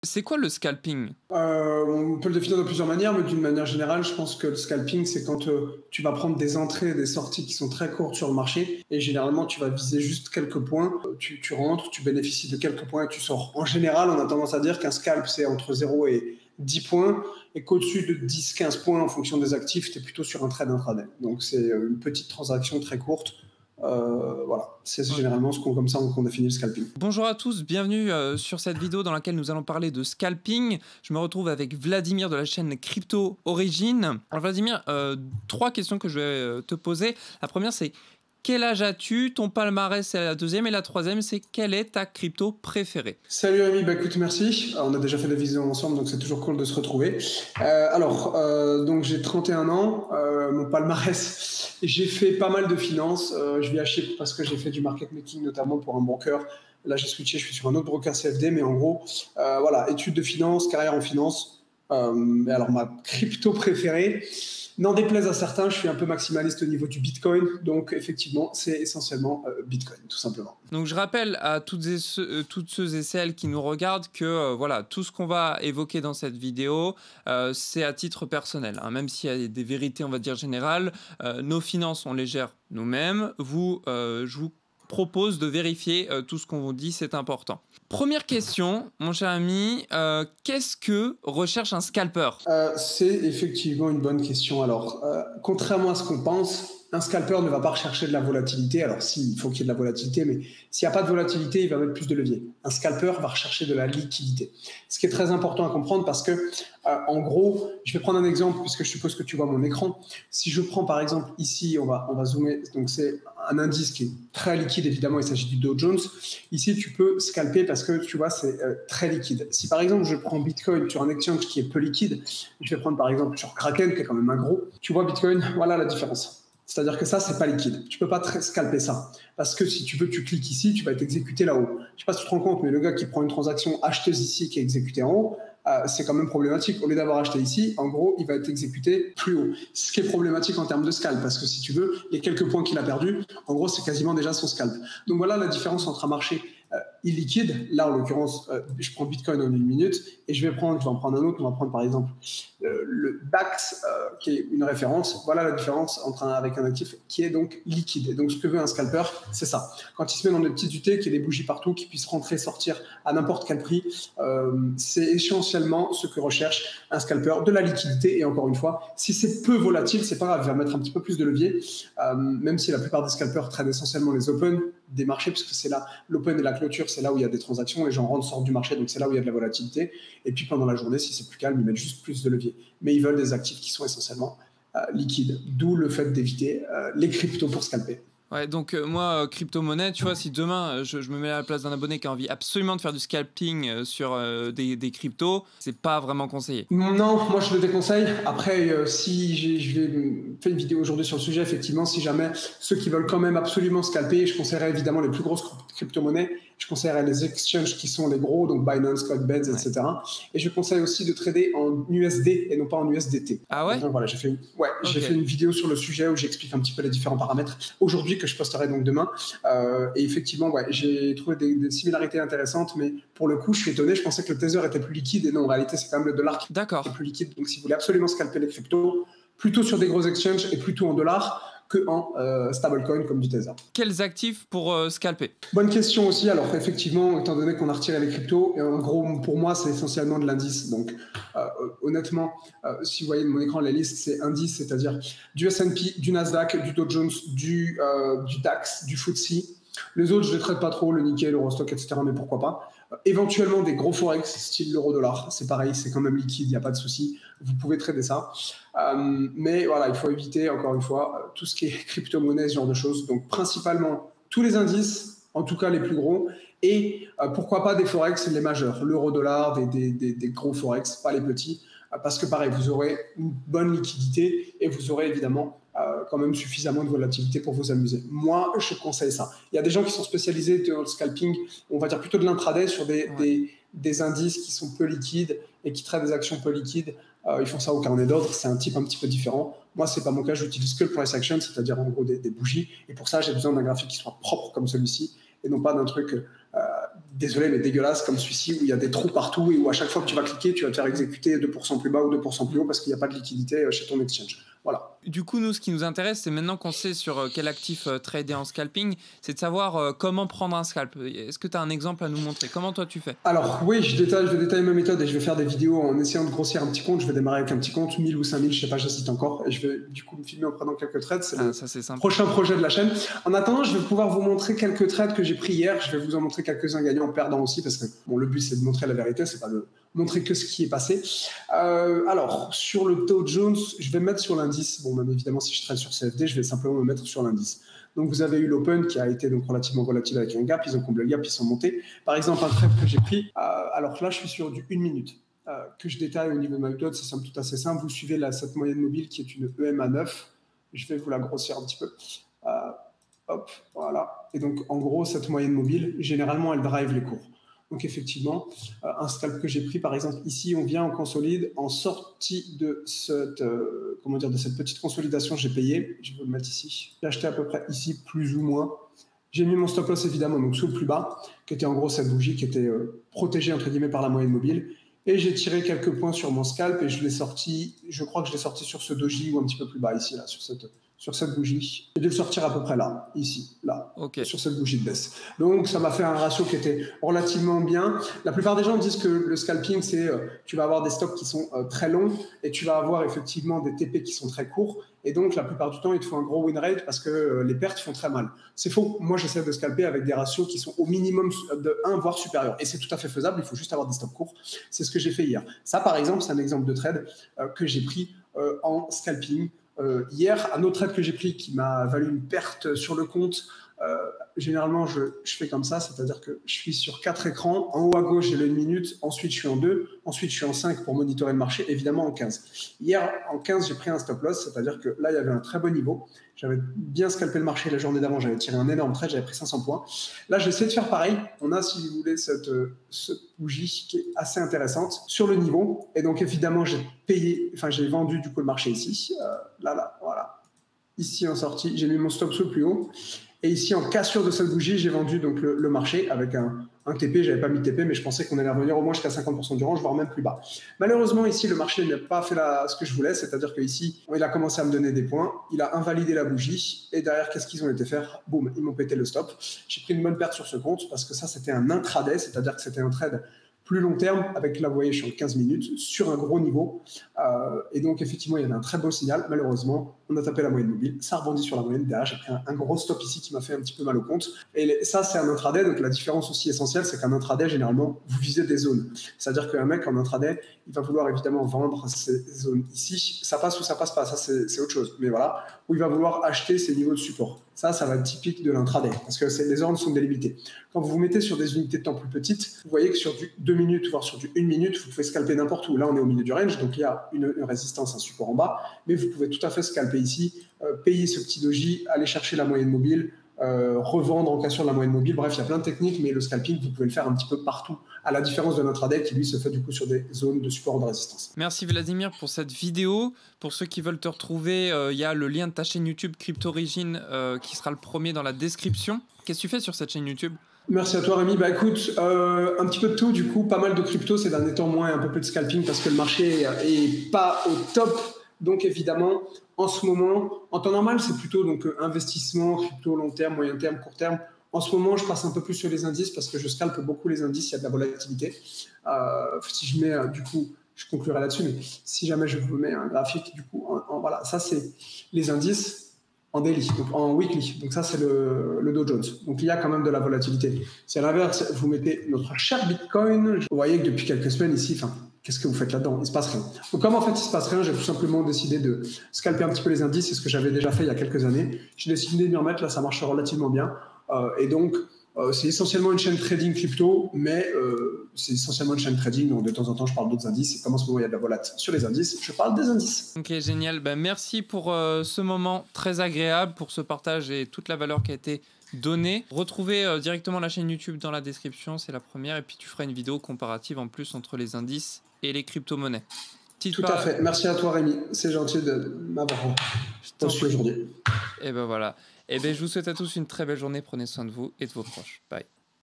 C'est quoi le scalping? On peut le définir de plusieurs manières, mais d'une manière générale, je pense que le scalping, c'est quand tu vas prendre des entrées et des sorties qui sont très courtes sur le marché, et généralement, tu vas viser juste quelques points. Tu rentres, tu bénéficies de quelques points et tu sors. En général, on a tendance à dire qu'un scalp, c'est entre 0 et 10 points, et qu'au-dessus de 10-15 points, en fonction des actifs, tu es plutôt sur un trade intraday. Donc, c'est une petite transaction très courte. Voilà, c'est Ouais. généralement comme ça qu'on définit le scalping. Bonjour à tous, bienvenue sur cette vidéo dans laquelle nous allons parler de scalping. Je me retrouve avec Vladimir de la chaîne Crypto Origin. Alors Vladimir, 3 questions que je vais te poser. La première c'est quel âge as-tu? Ton palmarès c'est la deuxième et la troisième c'est quelle est ta crypto préférée? Salut ami, bah écoute, merci. On a déjà fait des vidéos ensemble, donc c'est toujours cool de se retrouver. Donc j'ai 31 ans, mon palmarès, j'ai fait pas mal de finances. Je vis à Chypre parce que j'ai fait du market making, notamment pour un broker. Là, j'ai switché, je suis sur un autre broker CFD, mais en gros, voilà, études de finance, carrière en finance. Alors, ma crypto préférée, n'en déplaise à certains, je suis un peu maximaliste au niveau du Bitcoin. Donc, effectivement, c'est essentiellement Bitcoin, tout simplement. Donc je rappelle à toutes ceux et celles qui nous regardent que voilà, tout ce qu'on va évoquer dans cette vidéo, c'est à titre personnel, hein. Même s'il y a des vérités, on va dire, générales, nos finances, on les gère nous-mêmes. Je vous propose de vérifier tout ce qu'on vous dit, c'est important. Première question, mon cher ami, qu'est-ce que recherche un scalper? C'est effectivement une bonne question. Alors, contrairement à ce qu'on pense, un scalper ne va pas rechercher de la volatilité. Alors, si, il faut qu'il y ait de la volatilité, mais s'il n'y a pas de volatilité, il va mettre plus de levier. Un scalper va rechercher de la liquidité. Ce qui est très important à comprendre parce que, en gros, je vais prendre un exemple puisque je suppose que tu vois mon écran. Si je prends par exemple ici, on va zoomer. Donc, c'est un indice qui est très liquide, évidemment, il s'agit du Dow Jones. Ici, tu peux scalper parce que tu vois, c'est très liquide. Si par exemple, je prends Bitcoin sur un exchange qui est peu liquide, je vais prendre par exemple sur Kraken, qui est quand même un gros, tu vois, Bitcoin, voilà la différence. C'est-à-dire que ça, c'est pas liquide. Tu peux pas scalper ça. Parce que si tu veux, tu cliques ici, tu vas être exécuté là-haut. Je sais pas si tu te rends compte, mais le gars qui prend une transaction acheteuse ici qui est exécutée en haut, c'est quand même problématique. Au lieu d'avoir acheté ici, en gros, il va être exécuté plus haut. Ce qui est problématique en termes de scalp, parce que si tu veux, les quelques points qu'il a perdus, en gros, c'est quasiment déjà son scalp. Donc voilà la différence entre un marché illiquide. Là, en l'occurrence, je prends Bitcoin en une minute et je vais en prendre un autre. On va prendre par exemple le DAX, qui est une référence. Voilà la différence avec un actif qui est donc liquide. Et donc, ce que veut un scalper, c'est ça. Quand il se met dans des petites UT, qu'il y ait des bougies partout, qu'il puisse rentrer, sortir à n'importe quel prix, c'est essentiellement ce que recherche un scalper, de la liquidité. Et encore une fois, si c'est peu volatile, c'est pas grave, il va mettre un petit peu plus de levier, même si la plupart des scalpers traînent essentiellement les open des marchés, parce que c'est là, l'open et la clôture, c'est là où il y a des transactions, les gens rentrent, sortent du marché, donc c'est là où il y a de la volatilité. Et puis pendant la journée, si c'est plus calme, ils mettent juste plus de levier. Mais ils veulent des actifs qui sont essentiellement liquides, d'où le fait d'éviter les cryptos pour scalper. Ouais, donc moi, crypto-monnaie, tu vois, si demain je me mets à la place d'un abonné qui a envie absolument de faire du scalping sur des cryptos, c'est pas vraiment conseillé. Non, moi je le déconseille. Après, si je vais faire une vidéo aujourd'hui sur le sujet, effectivement, si jamais ceux qui veulent quand même absolument scalper, je conseillerais évidemment les plus grosses crypto-monnaies. Je conseillerais les exchanges qui sont les gros, donc Binance, Coinbase, Ouais. etc. Et je conseille aussi de trader en USD et non pas en USDT. Ah ouais? Donc voilà, j'ai fait une vidéo sur le sujet où j'explique un petit peu les différents paramètres aujourd'hui que je posterai donc demain. Et effectivement, j'ai trouvé des similarités intéressantes, mais pour le coup, je suis étonné. Je pensais que le Tether était plus liquide et non, en réalité, c'est quand même le dollar qui est D'accord. plus liquide. Donc, si vous voulez absolument scalper les cryptos, plutôt sur des gros exchanges et plutôt en dollars que en stablecoin comme du Tether. Quels actifs pour scalper? Bonne question aussi. Alors, effectivement, étant donné qu'on a retiré les cryptos, et en gros, pour moi, c'est essentiellement de l'indice. Donc, honnêtement, si vous voyez de mon écran, les listes, c'est indice, c'est-à-dire du S&P, du Nasdaq, du Dow Jones, du DAX, du FTSE. Les autres, je ne les traite pas trop, le nickel, l'Eurostock, etc., mais pourquoi pas. Éventuellement, des gros forex, style l'euro-dollar, c'est pareil, c'est quand même liquide, il n'y a pas de souci. Vous pouvez trader ça. Mais voilà, il faut éviter, encore une fois, tout ce qui est crypto-monnaie, ce genre de choses. Donc, principalement, tous les indices, en tout cas les plus gros, et pourquoi pas des forex, les majeurs, l'euro-dollar, des gros forex, pas les petits, parce que pareil, vous aurez une bonne liquidité et vous aurez évidemment quand même suffisamment de volatilité pour vous amuser. Moi, je conseille ça. Il y a des gens qui sont spécialisés dans le scalping, on va dire plutôt de l'intraday, sur des indices qui sont peu liquides et qui traitent des actions peu liquides. Ils font ça au carnet d'ordre, c'est un type un petit peu différent. Moi, c'est pas mon cas, j'utilise que le price action, c'est-à-dire en gros des bougies. Et pour ça, j'ai besoin d'un graphique qui soit propre comme celui-ci et non pas d'un truc désolé, mais dégueulasse comme celui-ci où il y a des trous partout et où à chaque fois que tu vas cliquer, tu vas te faire exécuter 2% plus bas ou 2% plus haut parce qu'il n'y a pas de liquidité chez ton exchange. Voilà. Du coup, nous, ce qui nous intéresse, c'est maintenant qu'on sait sur quel actif trader en scalping, c'est de savoir comment prendre un scalp. Est-ce que tu as un exemple à nous montrer? Comment toi tu fais? Alors oui, je vais détailler ma méthode et je vais faire des vidéos en essayant de grossir un petit compte. Je vais démarrer avec un petit compte, 1000 ou 5000, je sais pas, j'hésite encore. Et je vais du coup me filmer en prenant quelques trades. C'est le prochain projet de la chaîne. En attendant, je vais pouvoir vous montrer quelques trades que j'ai pris hier. Je vais vous en montrer quelques-uns gagnants, perdants aussi, parce que bon, le but c'est de montrer la vérité, c'est pas de montrer que ce qui est passé. Alors, sur le Dow Jones, je vais me mettre sur l'indice. Bon, même évidemment, si je trade sur CFD, je vais simplement me mettre sur l'indice. Donc, vous avez eu l'Open qui a été donc relativement volatile avec un gap. Ils ont comblé le gap, ils sont montés. Par exemple, un trade que j'ai pris, alors là, je suis sur du 1 minute que je détaille au niveau de ma méthode. C'est somme toute assez simple. Vous suivez cette moyenne mobile qui est une EMA 9. Je vais vous la grossir un petit peu. Hop, voilà. Et donc, en gros, cette moyenne mobile, généralement, elle drive les cours. Donc effectivement, un scalp que j'ai pris, par exemple, ici, on vient, on consolide. En sortie de cette, de cette petite consolidation, j'ai payé. Je vais vous le mettre ici. J'ai acheté à peu près ici, plus ou moins. J'ai mis mon stop loss, évidemment, donc sous le plus bas, qui était en gros cette bougie qui était protégée, entre guillemets, par la moyenne mobile. Et j'ai tiré quelques points sur mon scalp et je l'ai sorti, je crois que je l'ai sorti sur ce doji ou un petit peu plus bas ici, là, sur cette bougie. J'ai dû le sortir à peu près là, ici, là, sur cette bougie de baisse. Donc ça m'a fait un ratio qui était relativement bien. La plupart des gens disent que le scalping, c'est tu vas avoir des stops qui sont très longs et tu vas avoir effectivement des TP qui sont très courts. Et donc la plupart du temps, il te faut un gros win rate parce que les pertes font très mal. C'est faux. Moi, j'essaie de scalper avec des ratios qui sont au minimum de 1 voire supérieur. Et c'est tout à fait faisable. Il faut juste avoir des stops courts. C'est ce que j'ai fait hier. Ça, par exemple, c'est un exemple de trade que j'ai pris en scalping. Hier, un autre trade que j'ai pris qui m'a valu une perte sur le compte. Généralement, je fais comme ça, c'est-à-dire que je suis sur 4 écrans. En haut à gauche, j'ai le 1 minute. Ensuite, je suis en 2. Ensuite, je suis en 5 pour monitorer le marché. Évidemment, en 15. Hier, en 15, j'ai pris un stop loss, c'est-à-dire que là, il y avait un très bon niveau. J'avais bien scalpé le marché la journée d'avant. J'avais tiré un énorme trade. J'avais pris 500 points. Là, j'essaie de faire pareil. On a, si vous voulez, cette bougie qui est assez intéressante sur le niveau. Et donc, évidemment, j'ai vendu du coup le marché ici. Là, voilà. Ici, en sortie, j'ai mis mon stop sous le plus haut. Et ici, en cassure de cette bougie, j'ai vendu donc le marché avec un TP. Je n'avais pas mis TP, mais je pensais qu'on allait revenir au moins jusqu'à 50% du range, voire même plus bas. Malheureusement, ici, le marché n'a pas fait ce que je voulais. C'est-à-dire qu'ici, il a commencé à me donner des points. Il a invalidé la bougie. Et derrière, qu'est-ce qu'ils ont été faire? Boum, ils m'ont pété le stop. J'ai pris une bonne perte sur ce compte parce que ça, c'était un intraday. C'est-à-dire que c'était un trade plus long terme, avec là, vous voyez, je suis en 15 minutes, sur un gros niveau. Et donc, effectivement, il y avait un très beau signal. Malheureusement, on a tapé la moyenne mobile. Ça rebondit sur la moyenne. Derrière, j'ai pris un gros stop ici qui m'a fait un petit peu mal au compte. Et ça, c'est un intraday. Donc, la différence aussi essentielle, c'est qu'un intraday, généralement, vous visez des zones. C'est-à-dire qu'un mec en intraday, il va vouloir évidemment vendre ces zones ici. Ça passe ou ça passe pas. Ça, c'est autre chose. Mais voilà, où il va vouloir acheter ces niveaux de support. Ça va être typique de l'intraday parce que les ordres sont délimitées. Quand vous vous mettez sur des unités de temps plus petites, vous voyez que sur du 2 minutes, voire sur du 1 minute, vous pouvez scalper n'importe où. Là, on est au milieu du range, donc il y a une résistance, un support en bas, mais vous pouvez tout à fait scalper ici, payer ce petit doji, aller chercher la moyenne mobile, revendre en cassure de la moyenne mobile. Bref, il y a plein de techniques, mais le scalping, vous pouvez le faire un petit peu partout, à la différence de l'intraday qui, lui, se fait du coup sur des zones de support ou de résistance. Merci Vladimir pour cette vidéo. Pour ceux qui veulent te retrouver, il y a le lien de ta chaîne YouTube Cryptorigine qui sera le premier dans la description. Qu'est-ce que tu fais sur cette chaîne YouTube? Merci à toi Rémi. Bah écoute, un petit peu de tout, du coup, pas mal de crypto ces derniers temps, moins un peu plus de scalping parce que le marché est pas au top. Donc évidemment, en ce moment, en temps normal, c'est plutôt donc investissement, crypto, long terme, moyen terme, court terme. En ce moment, je passe un peu plus sur les indices parce que je scalpe beaucoup les indices, il y a de la volatilité. Si je mets, du coup, je conclurai là-dessus, mais si jamais je vous mets un graphique, du coup, voilà, ça c'est les indices en daily, donc en weekly. Donc ça, c'est le Dow Jones. Donc il y a quand même de la volatilité. Si à l'inverse, vous mettez notre cher Bitcoin, vous voyez que depuis quelques semaines ici, qu'est-ce que vous faites là-dedans? Il ne se passe rien. Donc comme en fait il ne se passe rien, j'ai tout simplement décidé de scalper un petit peu les indices. C'est ce que j'avais déjà fait il y a quelques années. J'ai décidé de m'y remettre. Là, ça marche relativement bien. Et donc, c'est essentiellement une chaîne trading crypto, mais c'est essentiellement une chaîne trading. Donc de temps en temps, je parle d'autres indices. Et comme en ce moment, il y a de la volate sur les indices, je parle des indices. Ok, génial. Merci pour ce moment très agréable, pour ce partage et toute la valeur qui a été donnée. Retrouvez directement la chaîne YouTube dans la description, c'est la première. Et puis tu feras une vidéo comparative en plus entre les indices et les crypto-monnaies. Tout à fait. Merci à toi Rémi. C'est gentil de m'avoir reçu aujourd'hui. Et ben voilà. Je vous souhaite à tous une très belle journée. Prenez soin de vous et de vos proches. Bye.